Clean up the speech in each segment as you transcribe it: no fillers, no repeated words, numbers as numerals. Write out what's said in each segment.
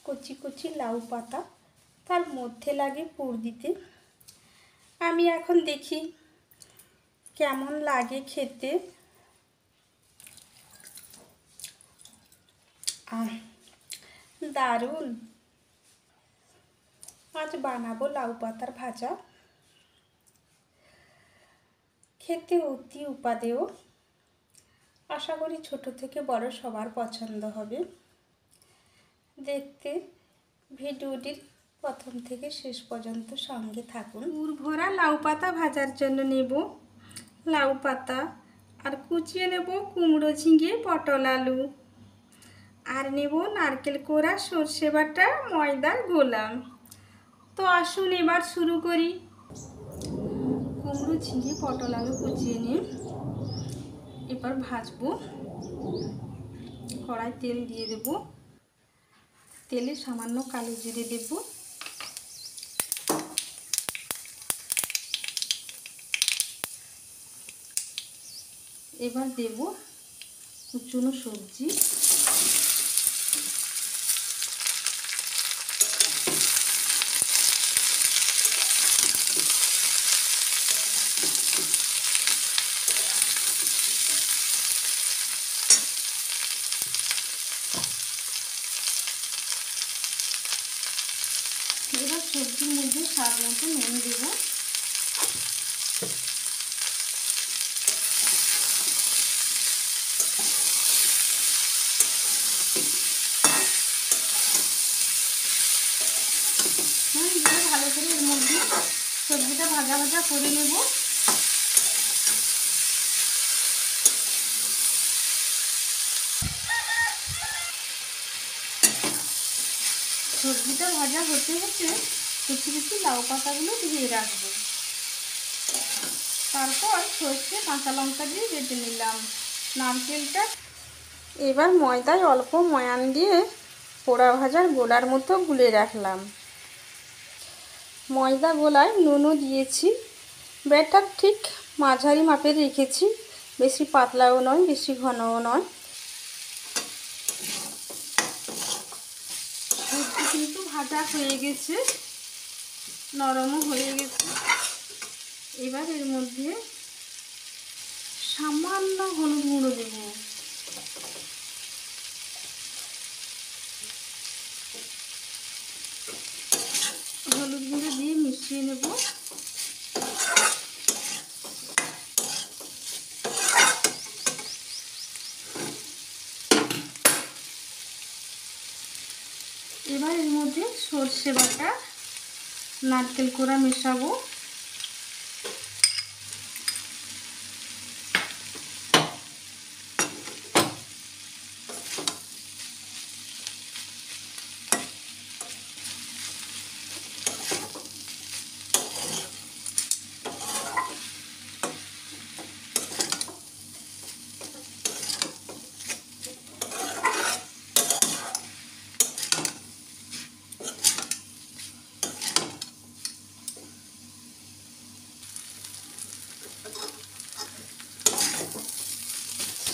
কচি কচি লাউ পাতা, তার মধ্যে লাগে পুর দিতে। আমি এখন দেখি কেমন লাগে খেতে। দারুণ! আজ বানাবো লাউ পাতার ভাজা। খেতে অতি উপাদেয়। আশা করি ছোট থেকে বড় সবার পছন্দ হবে। দেখতে ভিডিওটির প্রথম থেকে শেষ পর্যন্ত সঙ্গে থাকুন। পুর ভরা লাউ পাতা ভাজার জন্য নেব লাউ পাতা, আর কুচিয়ে নেব কুমড়ো, ঝিঙে, পটল, আলু, আর নেব নারকেল কোড়া, সর্ষে বাটা, ময়দার গোলা। তো আসুন এবার শুরু করি। কুমড়ো, ঝিঙে, পটল, আলু কুচিয়ে নিয়ে এবার ভাজবো। কড়াই তেল দিয়ে দেব। তেলে সামান্য কালো জিরে দেব। এবার দেব কুচনো সবজি। এবার সবজির মধ্যে স্বাদ মতো নুন দেব। ভালো করে এর মধ্যে সবজিটা ভাজা ভাজা করে নেব। সবজিটা ভাজা হতে হতে কুচি কুচি লাউ পাতাগুলো ধুয়ে রাখবো। তারপর সর্ষে, কাঁচা লঙ্কা দিয়ে বেটে নিলাম নারকেলটা। এবার ময়দায় অল্প ময়ান দিয়ে পোড়া ভাজার গোলার মতো গুলে রাখলাম। ময়দা গোলায় নুনও দিয়েছি। ব্যাটার ঠিক মাঝারি মাপের রেখেছি, বেশি পাতলাও নয় বেশি ঘনও নয়। সবজি কিন্তু ভাজা হয়ে গেছে, নরমও হয়ে গেছে। এবার এর মধ্যে সামান্য হলুদ গুঁড়ো দেব। হলুদ গুঁড়ো দিয়ে মিশিয়ে নেব। এবার এর মধ্যে সর্ষে বাটা, নারকেল কোড়া মেশাবো।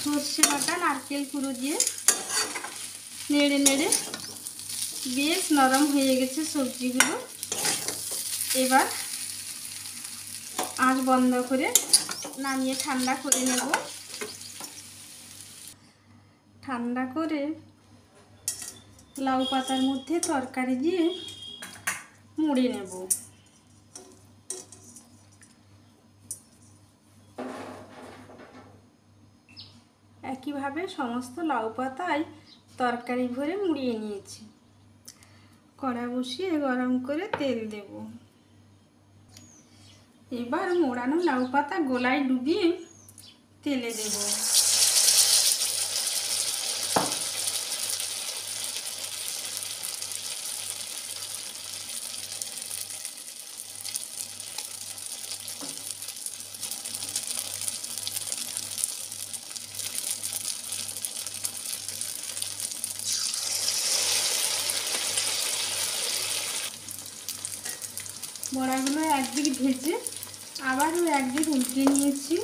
সর্ষে বাটা, নারকেল কুড়ো দিয়ে নেড়ে নেড়ে বেশ নরম হয়ে গেছে সবজিগুলো। এবার আঁচ বন্ধ করে নামিয়ে ঠান্ডা করে নেব। ঠান্ডা করে লাউ পাতার মধ্যে তরকারি দিয়ে মুড়ে নেব। একইভাবে সমস্ত লাউ পাতায় তরকারি ভরে মুড়িয়ে নিয়েছি। কড়া বসিয়ে গরম করে তেল দেব। এবার মোড়ানো লাউ পাতা গোলায় ডুবিয়ে তেলে দেব। বড়াগুলো একদিক ভেজে আবারও একদিক উল্টে নিয়েছি।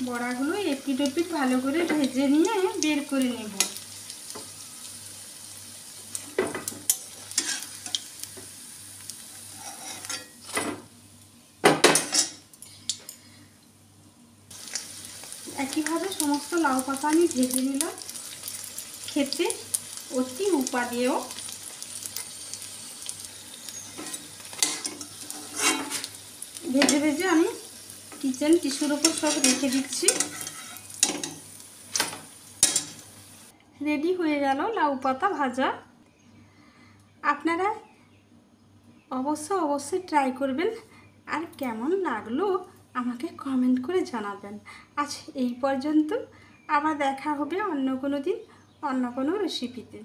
বড়াগুলো এপিট ওপিট ভালো করে ভেজে নিয়ে বের করে নেব। একইভাবে সমস্ত লাউ পাতা আমি ভেজে নিলাম। খেতে অতি উপাদেয়। ভেজে ভেজে আমি কিচেন টিস্যুর ওপর সব রেখে দিচ্ছি। রেডি হয়ে গেল লাউ পাতা ভাজা। আপনারা অবশ্যই ট্রাই করবেন, আর কেমন লাগলো আমাকে কমেন্ট করে জানাবেন। আজ এই পর্যন্ত, আবার দেখা হবে অন্য কোনো দিন অন্য কোনো রেসিপিতে।